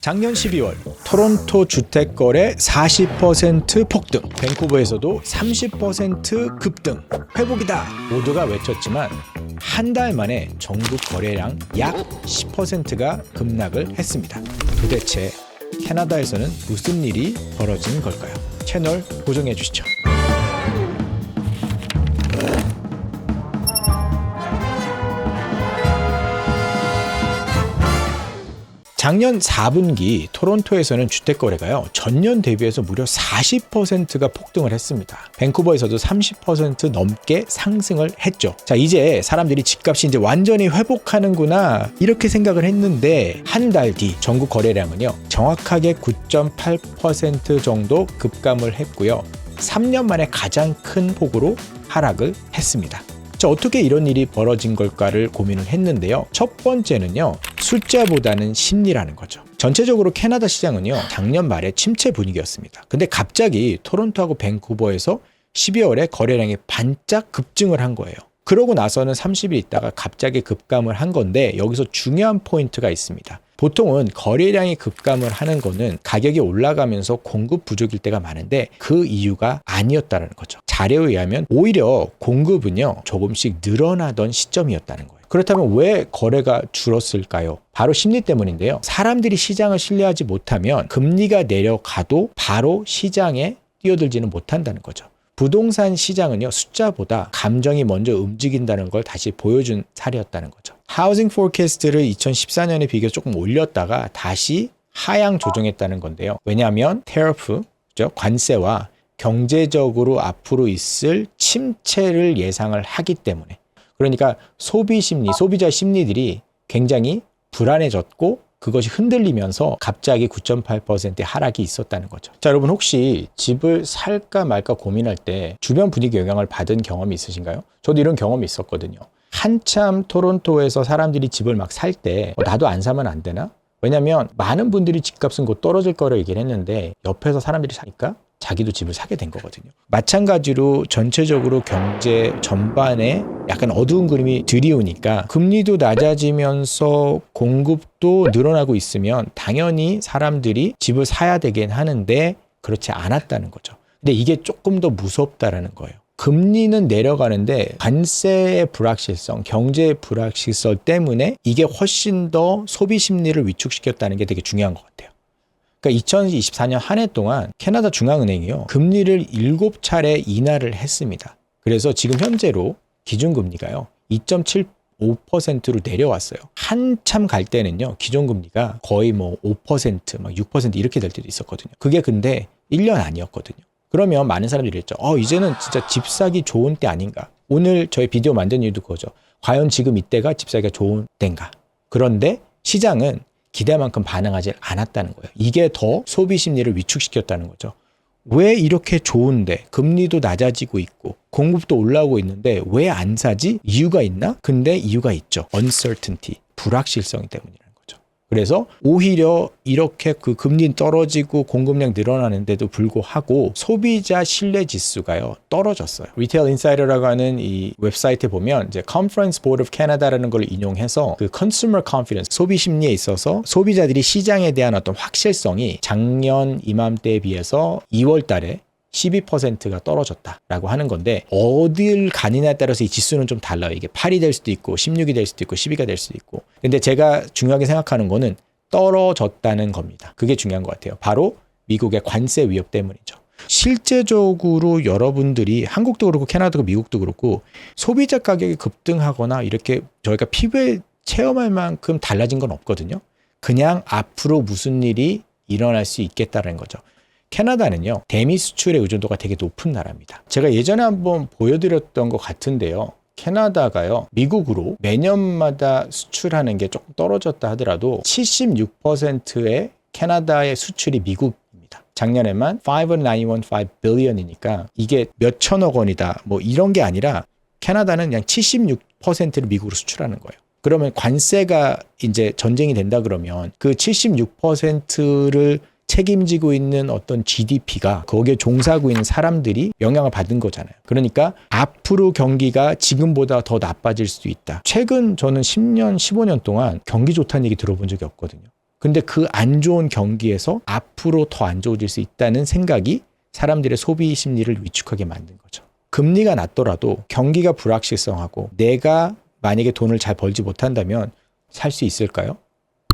작년 12월 토론토 주택거래 40% 폭등, 밴쿠버에서도 30% 급등, 회복이다 모두가 외쳤지만 한 달 만에 전국 거래량 약 10%가 급락을 했습니다. 도대체 캐나다에서는 무슨 일이 벌어진 걸까요? 채널 고정해 주시죠. 작년 4분기 토론토에서는 주택거래가요 전년 대비해서 무려 40%가 폭등을 했습니다. 밴쿠버에서도 30% 넘게 상승을 했죠. 자, 이제 사람들이 집값이 이제 완전히 회복하는구나 이렇게 생각을 했는데 한 달 뒤 전국 거래량은요 정확하게 9.8% 정도 급감을 했고요. 3년 만에 가장 큰 폭으로 하락을 했습니다. 자, 어떻게 이런 일이 벌어진 걸까를 고민을 했는데요. 첫 번째는요. 숫자보다는 심리라는 거죠. 전체적으로 캐나다 시장은요. 작년 말에 침체 분위기였습니다. 근데 갑자기 토론토하고 밴쿠버에서 12월에 거래량이 반짝 급증을 한 거예요. 그러고 나서는 30일 있다가 갑자기 급감을 한 건데 여기서 중요한 포인트가 있습니다. 보통은 거래량이 급감을 하는 거는 가격이 올라가면서 공급 부족일 때가 많은데 그 이유가 아니었다는 거죠. 자료에 의하면 오히려 공급은요 조금씩 늘어나던 시점이었다는 거예요. 그렇다면 왜 거래가 줄었을까요? 바로 심리 때문인데요. 사람들이 시장을 신뢰하지 못하면 금리가 내려가도 바로 시장에 뛰어들지는 못한다는 거죠. 부동산 시장은요 숫자보다 감정이 먼저 움직인다는 걸 다시 보여준 사례였다는 거죠. 하우징 포캐스트를 2014년에 비교해서 조금 올렸다가 다시 하향 조정했다는 건데요. 왜냐하면 테러프, 관세와 경제적으로 앞으로 있을 침체를 예상을 하기 때문에. 그러니까 소비 심리, 소비자 심리들이 굉장히 불안해졌고 그것이 흔들리면서 갑자기 9.8%의 하락이 있었다는 거죠. 자, 여러분 혹시 집을 살까 말까 고민할 때 주변 분위기 영향을 받은 경험이 있으신가요? 저도 이런 경험이 있었거든요. 한참 토론토에서 사람들이 집을 막 살 때 나도 안 사면 안 되나? 왜냐면 많은 분들이 집값은 곧 떨어질 거라 얘기를 했는데 옆에서 사람들이 사니까 자기도 집을 사게 된 거거든요. 마찬가지로 전체적으로 경제 전반에 약간 어두운 그림이 드리우니까 금리도 낮아지면서 공급도 늘어나고 있으면 당연히 사람들이 집을 사야 되긴 하는데 그렇지 않았다는 거죠. 근데 이게 조금 더 무섭다라는 거예요. 금리는 내려가는데 관세의 불확실성, 경제의 불확실성 때문에 이게 훨씬 더 소비 심리를 위축시켰다는 게 되게 중요한 것 같아요. 그러니까 2024년 한 해 동안 캐나다 중앙은행이요 금리를 7차례 인하를 했습니다. 그래서 지금 현재로 기준금리가요 2.75%로 내려왔어요. 한참 갈 때는요 기존금리가 거의 뭐 5%, 막 6% 이렇게 될 때도 있었거든요. 그게 근데 1년 아니었거든요. 그러면 많은 사람들이 했죠. 이제는 진짜 집 사기 좋은 때 아닌가. 오늘 저희 비디오 만든 이유도 그거죠. 과연 지금 이때가 집 사기가 좋은 때인가. 그런데 시장은 기대만큼 반응하지 않았다는 거예요. 이게 더 소비 심리를 위축시켰다는 거죠. 왜 이렇게 좋은데 금리도 낮아지고 있고 공급도 올라오고 있는데 왜 안 사지? 이유가 있나? 근데 이유가 있죠. uncertainty, 불확실성이 때문이라는 거죠. 그래서 오히려 이렇게 그 금리 떨어지고 공급량 늘어나는데도 불구하고 소비자 신뢰 지수가요 떨어졌어요. 리테일 인사이더라고 하는 이 웹사이트에 보면 이제 Conference Board of Canada라는 걸 인용해서 그 consumer confidence, 소비 심리에 있어서 소비자들이 시장에 대한 어떤 확실성이 작년 이맘때에 비해서 2월 달에 12%가 떨어졌다라고 하는 건데 어딜 가느냐에 따라서 이 지수는 좀 달라요. 이게 8이 될 수도 있고 16이 될 수도 있고 12가 될 수도 있고. 근데 제가 중요하게 생각하는 거는 떨어졌다는 겁니다. 그게 중요한 것 같아요. 바로 미국의 관세 위협 때문이죠. 실제적으로 여러분들이 한국도 그렇고 캐나다도 미국도 그렇고 소비자 가격이 급등하거나 이렇게 저희가 피부에 체험할 만큼 달라진 건 없거든요. 그냥 앞으로 무슨 일이 일어날 수 있겠다는 거죠. 캐나다는요 대미 수출의 의존도가 되게 높은 나라입니다. 제가 예전에 한번 보여드렸던 것 같은데요. 캐나다가요 미국으로 매년마다 수출하는 게 조금 떨어졌다 하더라도 76%의 캐나다의 수출이 미국입니다. 작년에만 5.915 billion이니까 이게 몇 천억 원이다 뭐 이런 게 아니라 캐나다는 그냥 76%를 미국으로 수출하는 거예요. 그러면 관세가 이제 전쟁이 된다 그러면 그 76%를 책임지고 있는 어떤 GDP가 거기에 종사하고 있는 사람들이 영향을 받은 거잖아요. 그러니까 앞으로 경기가 지금보다 더 나빠질 수도 있다. 최근 저는 10년, 15년 동안 경기 좋다는 얘기 들어본 적이 없거든요. 근데 그 안 좋은 경기에서 앞으로 더 안 좋아질 수 있다는 생각이 사람들의 소비 심리를 위축하게 만든 거죠. 금리가 낮더라도 경기가 불확실성하고 내가 만약에 돈을 잘 벌지 못한다면 살 수 있을까요?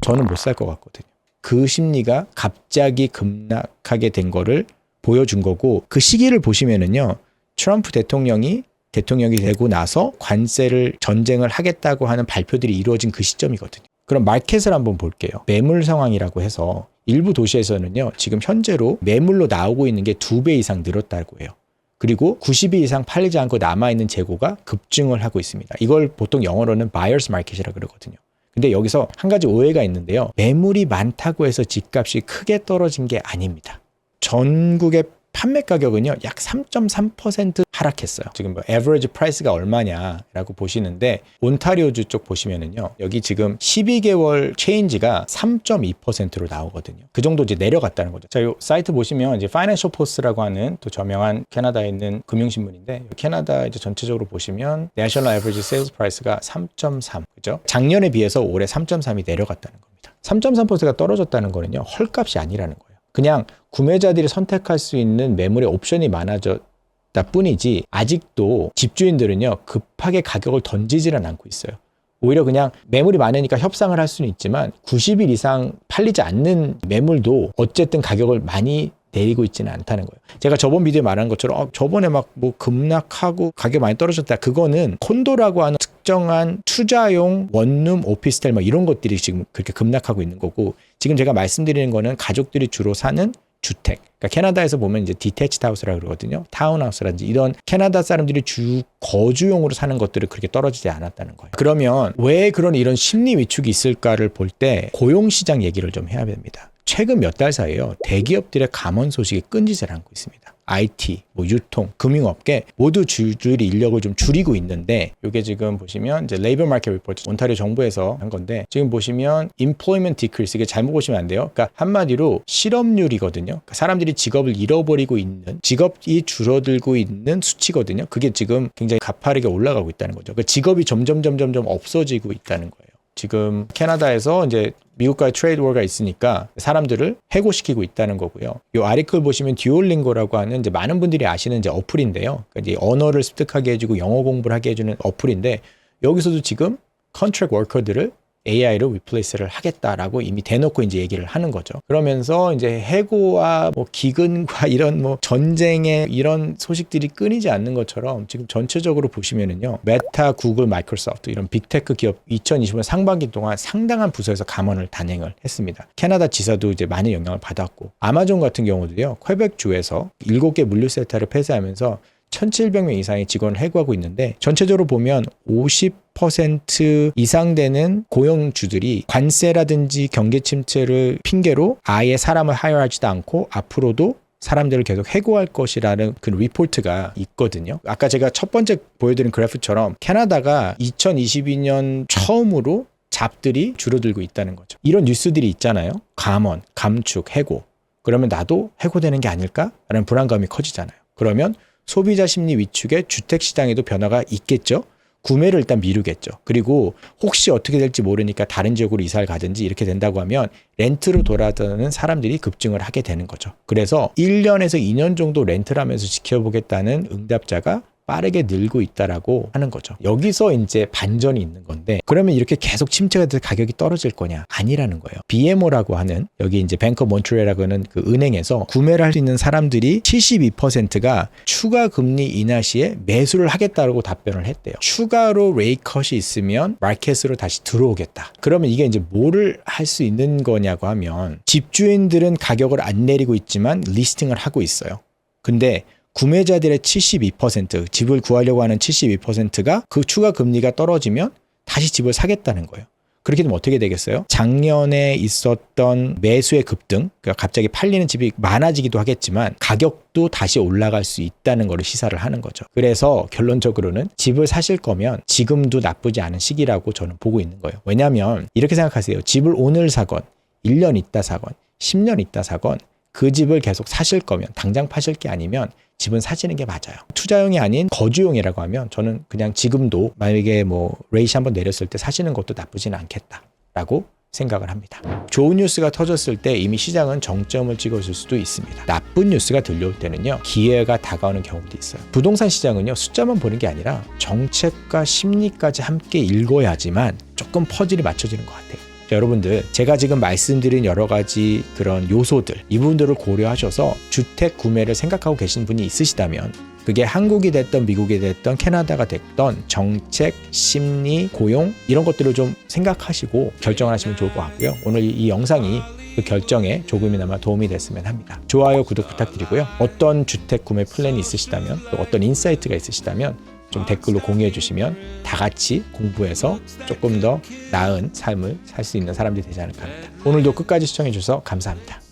저는 못 살 것 같거든요. 그 심리가 갑자기 급락하게 된 거를 보여준 거고, 그 시기를 보시면은요, 트럼프 대통령이 되고 나서 관세를 전쟁을 하겠다고 하는 발표들이 이루어진 그 시점이거든요. 그럼 마켓을 한번 볼게요. 매물 상황이라고 해서 일부 도시에서는요, 지금 현재로 매물로 나오고 있는 게 2배 이상 늘었다고 해요. 그리고 90일 이상 팔리지 않고 남아있는 재고가 급증을 하고 있습니다. 이걸 보통 영어로는 buyer's market이라고 그러거든요. 근데 여기서 한 가지 오해가 있는데요. 매물이 많다고 해서 집값이 크게 떨어진 게 아닙니다. 전국의 판매 가격은요, 약 3.3% 하락했어요. 지금 뭐 average price가 얼마냐라고 보시는데, 온타리오주 쪽 보시면은요, 여기 지금 12개월 체인지가 3.2%로 나오거든요. 그 정도 이제 내려갔다는 거죠. 자, 이 사이트 보시면 이제 Financial Post라고 하는 또 저명한 캐나다에 있는 금융신문인데, 캐나다 이제 전체적으로 보시면 National Average Sales Price가 3.3, 그죠? 작년에 비해서 올해 3.3이 내려갔다는 겁니다. 3.3%가 떨어졌다는 거는요, 헐값이 아니라는 거예요. 그냥 구매자들이 선택할 수 있는 매물의 옵션이 많아졌다 뿐이지, 아직도 집주인들은요, 급하게 가격을 던지지는 않고 있어요. 오히려 그냥 매물이 많으니까 협상을 할 수는 있지만 90일 이상 팔리지 않는 매물도 어쨌든 가격을 많이 내리고 있지는 않다는 거예요. 제가 저번 비디오에 말한 것처럼 저번에 막 뭐 급락하고 가격 많이 떨어졌다, 그거는 콘도라고 하는 특정한 투자용 원룸 오피스텔 막 이런 것들이 지금 그렇게 급락하고 있는 거고, 지금 제가 말씀드리는 거는 가족들이 주로 사는 주택. 그러니까 캐나다에서 보면 이제 디태치드 하우스라고 그러거든요. 타운하우스라든지 이런 캐나다 사람들이 주 거주용으로 사는 것들이 그렇게 떨어지지 않았다는 거예요. 그러면 왜 이런 심리 위축이 있을까를 볼 때 고용시장 얘기를 좀 해야 됩니다. 최근 몇 달 사이에요, 대기업들의 감원 소식이 끊이질 않고 있습니다. IT, 뭐 유통, 금융업계 모두 주주들이 인력을 좀 줄이고 있는데, 이게 지금 보시면 이제 Labor Market Report, 온타리오 정부에서 한 건데, 지금 보시면 Employment Decrease, 이게 잘못 보시면 안 돼요. 그러니까 한마디로 실업률이거든요. 그러니까 사람들이 직업을 잃어버리고 있는, 직업이 줄어들고 있는 수치거든요. 그게 지금 굉장히 가파르게 올라가고 있다는 거죠. 그러니까 직업이 점점 없어지고 있다는 거예요. 지금 캐나다에서 이제 미국과의 트레이드 워가 있으니까 사람들을 해고시키고 있다는 거고요. 이 아티클 보시면 듀오링고라고 하는 이제 많은 분들이 아시는 이제 어플인데요. 그러니까 이제 언어를 습득하게 해주고 영어 공부를 하게 해주는 어플인데, 여기서도 지금 컨트랙트 워커들을 AI로 리플레이스를 하겠다라고 이미 대놓고 이제 얘기를 하는 거죠. 그러면서 이제 해고와 뭐 기근과 이런 뭐 전쟁의 이런 소식들이 끊이지 않는 것처럼 지금 전체적으로 보시면은요, 메타, 구글, 마이크로소프트 이런 빅테크 기업 2025년 상반기 동안 상당한 부서에서 감원을 단행을 했습니다. 캐나다 지사도 이제 많은 영향을 받았고, 아마존 같은 경우도요, 퀘벡 주에서 7개 물류센터를 폐쇄하면서 1,700명 이상의 직원을 해고하고 있는데, 전체적으로 보면 50% 이상 되는 고용주들이 관세라든지 경기 침체를 핑계로 아예 사람을 하여하지도 않고 앞으로도 사람들을 계속 해고할 것이라는 그 리포트가 있거든요. 아까 제가 첫 번째 보여드린 그래프처럼 캐나다가 2022년 처음으로 잡들이 줄어들고 있다는 거죠. 이런 뉴스들이 있잖아요. 감원, 감축, 해고. 그러면 나도 해고되는 게 아닐까라는 불안감이 커지잖아요. 그러면 소비자 심리 위축에 주택시장에도 변화가 있겠죠. 구매를 일단 미루겠죠. 그리고 혹시 어떻게 될지 모르니까 다른 지역으로 이사를 가든지 이렇게 된다고 하면 렌트로 돌아다니는 사람들이 급증을 하게 되는 거죠. 그래서 1년에서 2년 정도 렌트를 하면서 지켜보겠다는 응답자가 빠르게 늘고 있다라고 하는 거죠. 여기서 이제 반전이 있는 건데, 그러면 이렇게 계속 침체가 돼서 가격이 떨어질 거냐? 아니라는 거예요. BMO라고 하는, 여기 이제 뱅크 오브 몬트리올이라고 하는 그 은행에서 구매를 할 수 있는 사람들이 72%가 추가 금리 인하 시에 매수를 하겠다라고 답변을 했대요. 추가로 레이트 컷이 있으면 마켓으로 다시 들어오겠다. 그러면 이게 이제 뭐를 할 수 있는 거냐고 하면, 집주인들은 가격을 안 내리고 있지만 리스팅을 하고 있어요. 근데 구매자들의 72%, 집을 구하려고 하는 72%가 그 추가 금리가 떨어지면 다시 집을 사겠다는 거예요. 그렇게 되면 어떻게 되겠어요? 작년에 있었던 매수의 급등, 그러니까 갑자기 팔리는 집이 많아지기도 하겠지만 가격도 다시 올라갈 수 있다는 것을 시사를 하는 거죠. 그래서 결론적으로는 집을 사실 거면 지금도 나쁘지 않은 시기라고 저는 보고 있는 거예요. 왜냐하면 이렇게 생각하세요. 집을 오늘 사건, 1년 있다 사건, 10년 있다 사건, 그 집을 계속 사실 거면, 당장 파실 게 아니면 집은 사시는 게 맞아요. 투자용이 아닌 거주용이라고 하면 저는 그냥 지금도 만약에 뭐 레이시 한번 내렸을 때 사시는 것도 나쁘지는 않겠다라고 생각을 합니다. 좋은 뉴스가 터졌을 때 이미 시장은 정점을 찍었을 수도 있습니다. 나쁜 뉴스가 들려올 때는요, 기회가 다가오는 경우도 있어요. 부동산 시장은요, 숫자만 보는 게 아니라 정책과 심리까지 함께 읽어야지만 조금 퍼즐이 맞춰지는 것 같아요. 자, 여러분들, 제가 지금 말씀드린 여러 가지 그런 요소들, 이 부분들을 고려하셔서 주택 구매를 생각하고 계신 분이 있으시다면, 그게 한국이 됐던 미국이 됐던 캐나다가 됐던 정책, 심리, 고용 이런 것들을 좀 생각하시고 결정을 하시면 좋을 것 같고요. 오늘 이 영상이 그 결정에 조금이나마 도움이 됐으면 합니다. 좋아요, 구독 부탁드리고요. 어떤 주택 구매 플랜이 있으시다면, 또 어떤 인사이트가 있으시다면 좀 댓글로 공유해 주시면 다 같이 공부해서 조금 더 나은 삶을 살 수 있는 사람들이 되지 않을까 합니다. 오늘도 끝까지 시청해 주셔서 감사합니다.